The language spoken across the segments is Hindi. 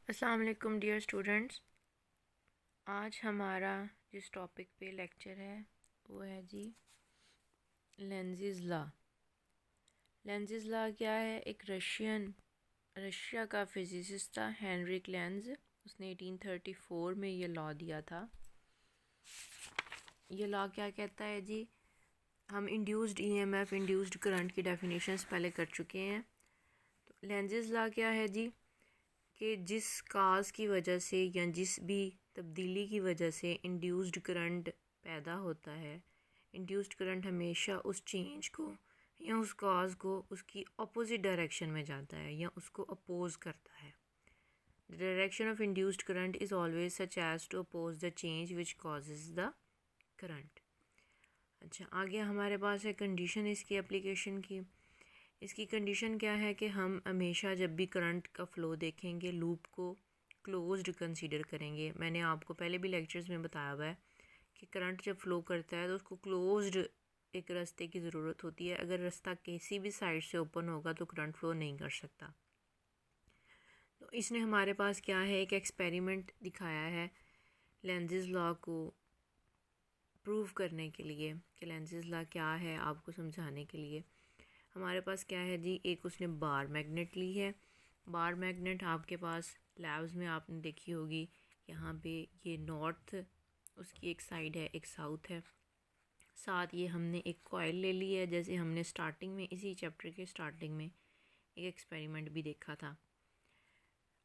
अस्सलाम वालेकुम डियर स्टूडेंट्स। आज हमारा जिस टॉपिक पे लेक्चर है वो है जी लेंज़ेज़ लॉ। लेंज़ेज़ लॉ क्या है? एक रशिया का फिजिसिस्ट था हेनरिक लेंज। उसने 1834 में ये लॉ दिया था। ये लॉ क्या कहता है जी? हम इंड्यूस्ड ईएमएफ, इंड्यूस्ड करंट की डेफिनेशंस पहले कर चुके हैं। तो लेंज़ेज़ लॉ क्या है जी कि जिस काज की वजह से या जिस भी तब्दीली की वजह से इंड्यूस्ड करंट पैदा होता है, इंड्यूस्ड करंट हमेशा उस चेंज को या उस काज को उसकी अपोजिट डायरेक्शन में जाता है या उसको अपोज करता है। The direction of induced current is always such as to oppose the change which causes the current. अच्छा, आगे हमारे पास है कंडीशन इसकी एप्लीकेशन की। इसकी कंडीशन क्या है कि हम हमेशा जब भी करंट का फ़्लो देखेंगे लूप को क्लोज्ड कंसीडर करेंगे। मैंने आपको पहले भी लेक्चर्स में बताया हुआ है कि करंट जब फ़्लो करता है तो उसको क्लोज्ड एक रास्ते की ज़रूरत होती है। अगर रास्ता किसी भी साइड से ओपन होगा तो करंट फ़्लो नहीं कर सकता। तो इसने हमारे पास क्या है, एक एक्सपेरिमेंट दिखाया है लेंज़ेज़ लॉ को प्रूव करने के लिए कि लेंज़ेज़ लॉ क्या है, आपको समझाने के लिए। हमारे पास क्या है जी, एक उसने बार मैग्नेट ली है। बार मैग्नेट आपके पास लैब्स में आपने देखी होगी। यहाँ पे ये नॉर्थ उसकी एक साइड है, एक साउथ है। साथ ये हमने एक कॉइल ले ली है, जैसे हमने स्टार्टिंग में इसी चैप्टर के स्टार्टिंग में एक एक्सपेरिमेंट भी देखा था।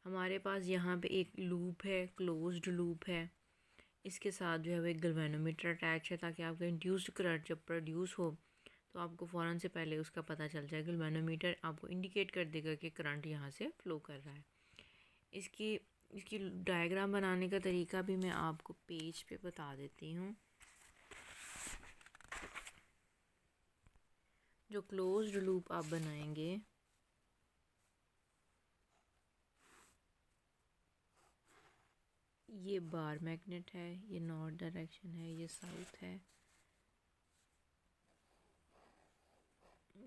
हमारे पास यहाँ पे एक लूप है, क्लोज्ड लूप है। इसके साथ जो है वो एक गैल्वेनोमीटर अटैच है ताकि आपका इंड्यूस्ड करंट जब प्रोड्यूस हो तो आपको फ़ौरन से पहले उसका पता चल जाएगा। गैल्वेनोमीटर आपको इंडिकेट कर देगा कि करंट यहाँ से फ़्लो कर रहा है। इसकी इसकी डायग्राम बनाने का तरीका भी मैं आपको पेज पे बता देती हूँ। जो क्लोज्ड लूप आप बनाएंगे, ये बार मैग्नेट है, ये नॉर्थ डायरेक्शन है, ये साउथ है।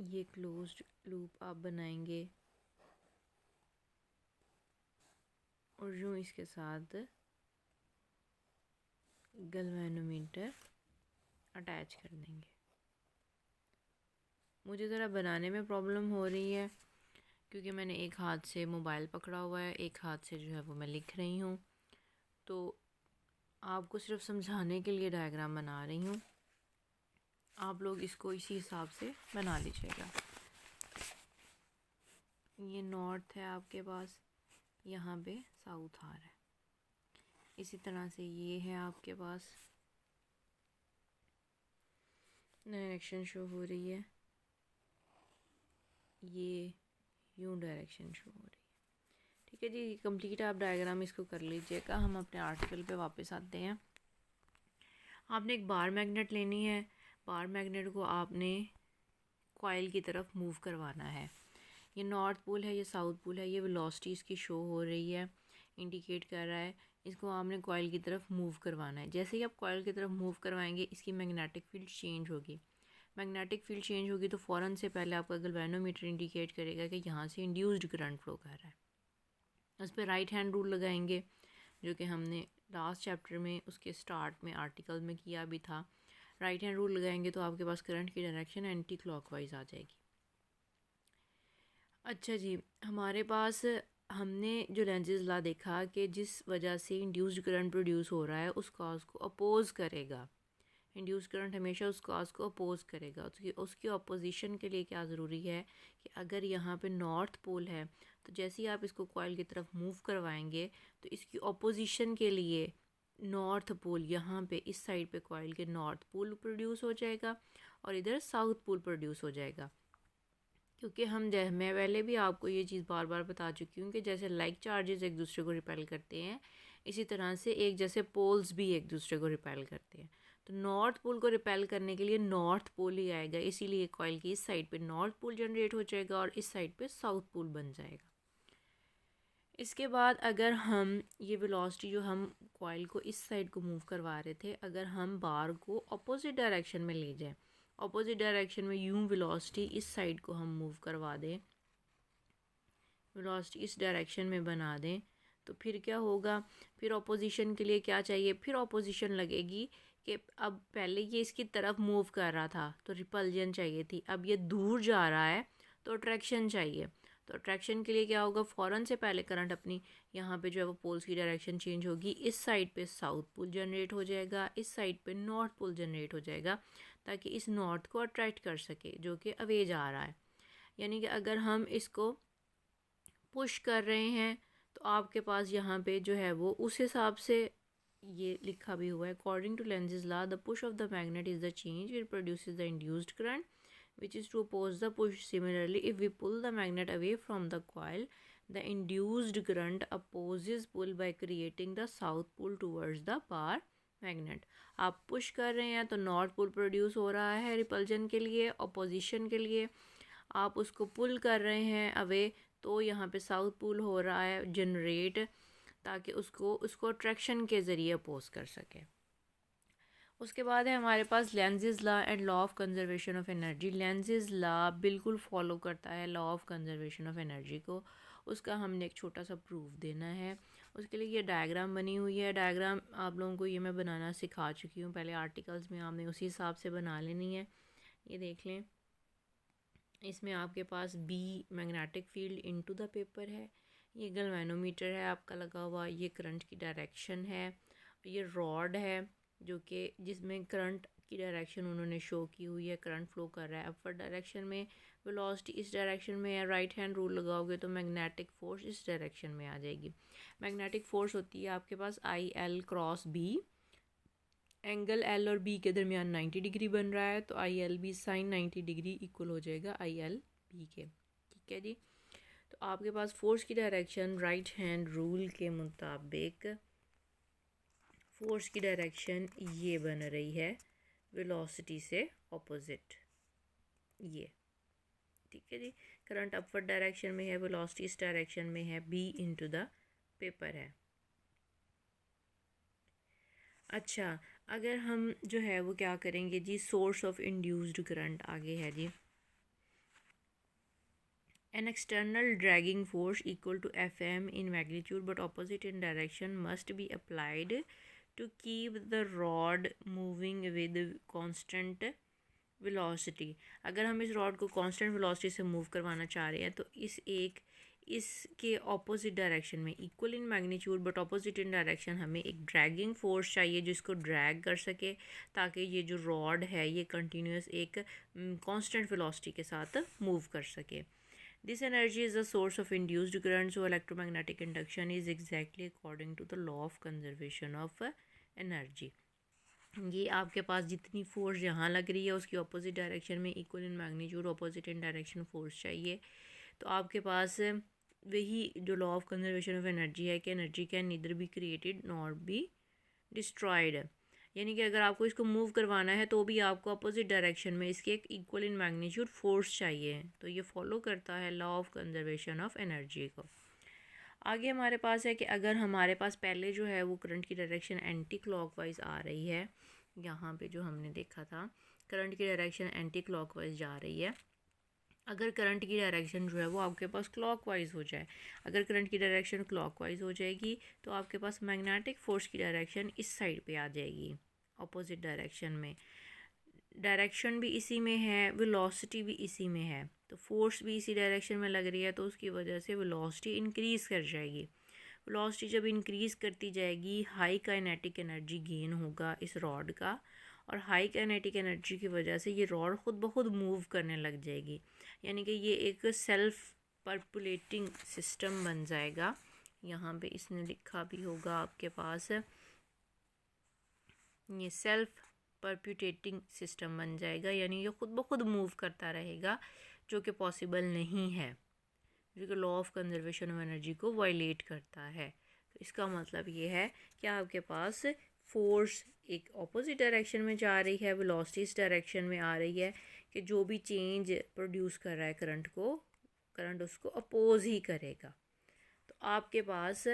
ये क्लोज्ड लूप आप बनाएंगे और यूँ इसके साथ गैल्वेनोमीटर अटैच कर देंगे। मुझे ज़रा बनाने में प्रॉब्लम हो रही है क्योंकि मैंने एक हाथ से मोबाइल पकड़ा हुआ है, एक हाथ से जो है वो मैं लिख रही हूँ। तो आपको सिर्फ समझाने के लिए डायग्राम बना रही हूँ, आप लोग इसको इसी हिसाब से बना लीजिएगा। ये नॉर्थ है आपके पास, यहाँ पे साउथ आ रहा है। इसी तरह से ये है आपके पास, डायरेक्शन शो हो रही है, ये यूँ डायरेक्शन शो हो रही है। ठीक है जी, कंप्लीट आप डायग्राम इसको कर लीजिएगा। हम अपने आर्टिकल पे वापस आते हैं। आपने एक बार मैग्नेट लेनी है। बार मैग्नेट को आपने कॉइल की तरफ मूव करवाना है। ये नॉर्थ पोल है, ये साउथ पोल है, ये वेलोसिटी इसकी शो हो रही है, इंडिकेट कर रहा है। इसको आपने कॉइल की तरफ मूव करवाना है। जैसे ही आप कॉइल की तरफ मूव करवाएंगे इसकी मैग्नेटिक फील्ड चेंज होगी। मैग्नेटिक फील्ड चेंज होगी तो फ़ौरन से पहले आपका गैल्वेनोमीटर इंडिकेट करेगा कि यहाँ से इंड्यूस्ड करंट फ्लो कर रहा है। उस पर राइट हैंड रूल लगाएंगे, जो कि हमने लास्ट चैप्टर में उसके स्टार्ट में आर्टिकल में किया भी था। राइट हैंड रूल लगाएंगे तो आपके पास करंट की डायरेक्शन एंटी क्लॉकवाइज आ जाएगी। अच्छा जी, हमारे पास हमने जो लेंज़ेज़ लॉ देखा कि जिस वजह से इंड्यूस्ड करंट प्रोड्यूस हो रहा है उस कॉज को अपोज करेगा। इंड्यूस्ड करंट हमेशा उस कॉज को अपोज करेगा। उसकी अपोजिशन के लिए क्या ज़रूरी है कि अगर यहाँ पे नॉर्थ पोल है तो जैसे ही आप इसको कॉइल की तरफ मूव करवाएंगे तो इसकी अपोजिशन के लिए नॉर्थ पोल यहाँ पे इस साइड पे कॉइल के नॉर्थ पोल प्रोड्यूस हो जाएगा और इधर साउथ पोल प्रोड्यूस हो जाएगा। क्योंकि मैं पहले भी आपको ये चीज़ बार बार बता चुकी हूँ कि जैसे लाइक चार्जेस एक दूसरे को रिपेल करते हैं, इसी तरह से एक जैसे पोल्स भी एक दूसरे को रिपेल करते हैं। तो नॉर्थ पोल को रिपेल करने के लिए नॉर्थ पोल ही आएगा, इसीलिए कॉइल की इस साइड पे नॉर्थ पोल जनरेट हो जाएगा और इस साइड पे साउथ पोल बन जाएगा। इसके बाद अगर हम ये वेलोसिटी जो हम कॉइल को इस साइड को मूव करवा रहे थे, अगर हम बार को अपोजिट डायरेक्शन में ले जाएं, अपोजिट डायरेक्शन में यूं वेलोसिटी इस साइड को हम मूव करवा दें, वेलोसिटी इस डायरेक्शन में बना दें, तो फिर क्या होगा, फिर ऑपोजिशन के लिए क्या चाहिए, फिर ऑपोजिशन लगेगी कि अब पहले ये इसकी तरफ मूव कर रहा था तो रिपल्जन चाहिए थी, अब ये दूर जा रहा है तो अट्रैक्शन चाहिए। तो अट्रैक्शन के लिए क्या होगा, फ़ौरन से पहले करंट अपनी यहाँ पे जो है वो पोल्स की डायरेक्शन चेंज होगी, इस साइड पे साउथ पोल जनरेट हो जाएगा, इस साइड पे नॉर्थ पोल जनरेट हो जाएगा, ताकि इस नॉर्थ को अट्रैक्ट कर सके जो कि अवे जा रहा है। यानी कि अगर हम इसको पुश कर रहे हैं तो आपके पास यहाँ पे जो है वो उस हिसाब से ये लिखा भी हुआ है, according to Lenz's law the push of the magnet is the change it produces the induced current which is to oppose the push. Similarly, if we pull the magnet away from the coil, the induced current opposes pull by creating the south pole towards the bar magnet. आप पुश कर रहे हैं तो नॉर्थ पोल प्रोड्यूस हो रहा है रिपल्जन के लिए, अपोजिशन के लिए आप उसको पुल कर रहे हैं अवे तो यहाँ पे साउथ पोल हो रहा है जनरेट, ताकि उसको अट्रैक्शन के ज़रिए अपोज कर सके। उसके बाद है हमारे पास Lenz's law and law of conservation of energy. Lenz's law बिल्कुल फॉलो करता है law of conservation of energy को, उसका हमने एक छोटा सा प्रूफ देना है। उसके लिए ये डायग्राम बनी हुई है, डायग्राम आप लोगों को ये मैं बनाना सिखा चुकी हूँ पहले आर्टिकल्स में, आपने उसी हिसाब से बना लेनी है। ये देख लें, इसमें आपके पास B magnetic field into the paper है, ये गैल्वेनोमीटर है आपका लगा हुआ, ये करंट की डायरेक्शन है, ये रॉड है जो कि जिसमें करंट की डायरेक्शन उन्होंने शो की हुई है, करंट फ्लो कर रहा है अपवर्ड डायरेक्शन में, वेलोसिटी इस डायरेक्शन में है, राइट हैंड रूल लगाओगे तो मैग्नेटिक फोर्स इस डायरेक्शन में आ जाएगी। मैग्नेटिक फोर्स होती है आपके पास I L cross B, angle L और बी के दरमियान 90 डिग्री बन रहा है तो I L B sine 90 degree equal हो जाएगा आई एल बी के। ठीक है जी, तो आपके पास फोर्स की डायरेक्शन राइट हैंड रूल के मुताबिक फोर्स की डायरेक्शन ये बन रही है वेलोसिटी से ऑपोजिट, ये ठीक है जी। करंट अपवर्ड डायरेक्शन में है, वेलोसिटी इस डायरेक्शन में है, बी इनटू द पेपर है। अच्छा, अगर हम जो है वो क्या करेंगे जी, सोर्स ऑफ इंड्यूस्ड करंट आगे है जी। An external dragging force equal to Fm in magnitude but opposite in direction must be applied to keep the rod moving with constant velocity। अगर हम इस रॉड को कांस्टेंट वेलोसिटी से मूव करवाना चाह रहे हैं तो इसके ऑपोजिट डायरेक्शन में equal in magnitude but opposite in direction हमें एक ड्रैगिंग फोर्स चाहिए जिसको ड्रैग कर सके, ताकि ये जो रॉड है ये कंटिन्यूस एक कांस्टेंट वेलोसिटी के साथ मूव कर सके। This energy is the source of induced current, so electromagnetic induction is exactly according to the law of conservation of energy। ये आपके पास जितनी फोर्स यहाँ लग रही है उसकी अपोजिट डायरेक्शन में equal in magnitude opposite in direction force चाहिए, तो आपके पास वही जो law of conservation of energy है कि energy can neither be created nor be destroyed, यानी कि अगर आपको इसको मूव करवाना है तो भी आपको अपोजिट डायरेक्शन में इसके एक इक्वल इन मैग्नीट्यूड फोर्स चाहिए, तो ये फॉलो करता है law of conservation of energy को। आगे हमारे पास है कि अगर हमारे पास पहले जो है वो करंट की डायरेक्शन एंटी क्लॉकवाइज आ रही है, यहाँ पे जो हमने देखा था करंट की डायरेक्शन एंटी क्लॉकवाइज जा रही है, अगर करंट की डायरेक्शन जो है वो आपके पास क्लॉकवाइज हो जाए, अगर करंट की डायरेक्शन क्लॉकवाइज हो जाएगी तो आपके पास मैग्नेटिक फोर्स की डायरेक्शन इस साइड पे आ जाएगी ऑपोजिट डायरेक्शन में, डायरेक्शन भी इसी में है, वेलोसिटी भी इसी में है, तो फोर्स भी इसी डायरेक्शन में लग रही है तो उसकी वजह से वेलोसिटी इंक्रीज़ कर जाएगी। वेलोसिटी जब इंक्रीज़ करती जाएगी हाई काइनेटिक एनर्जी गेन होगा इस रॉड का, और हाई काइनेटिक एनर्जी की वजह से ये रॉड ख़ुद ब खुद मूव करने लग जाएगी, यानी कि ये एक सेल्फ परपुलेटिंग सिस्टम बन जाएगा। यहाँ पे इसने लिखा भी होगा आपके पास, ये सेल्फ परप्यूटेटिंग सिस्टम बन जाएगा, यानी ये ख़ुद ब खुद मूव करता रहेगा, जो कि पॉसिबल नहीं है, जो कि law of conservation of energy को वायलेट करता है। तो इसका मतलब ये है कि आपके पास फोर्स एक ऑपोजिट डायरेक्शन में जा रही है, वेलोसिटी इस डायरेक्शन में आ रही है, कि जो भी चेंज प्रोड्यूस कर रहा है करंट को, करंट उसको अपोज ही करेगा। तो आपके पास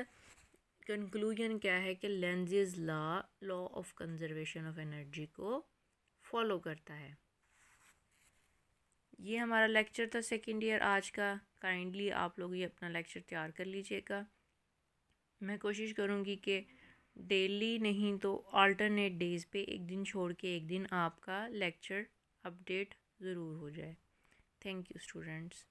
कंक्लूजन क्या है कि Lenz's law of conservation of energy को फॉलो करता है। ये हमारा लेक्चर था सेकेंड ईयर आज का, काइंडली आप लोग ये अपना लेक्चर तैयार कर लीजिएगा। मैं कोशिश करूँगी कि डेली नहीं तो अल्टरनेट डेज़ पे एक दिन छोड़ के एक दिन आपका लेक्चर अपडेट ज़रूर हो जाए। Thank you students.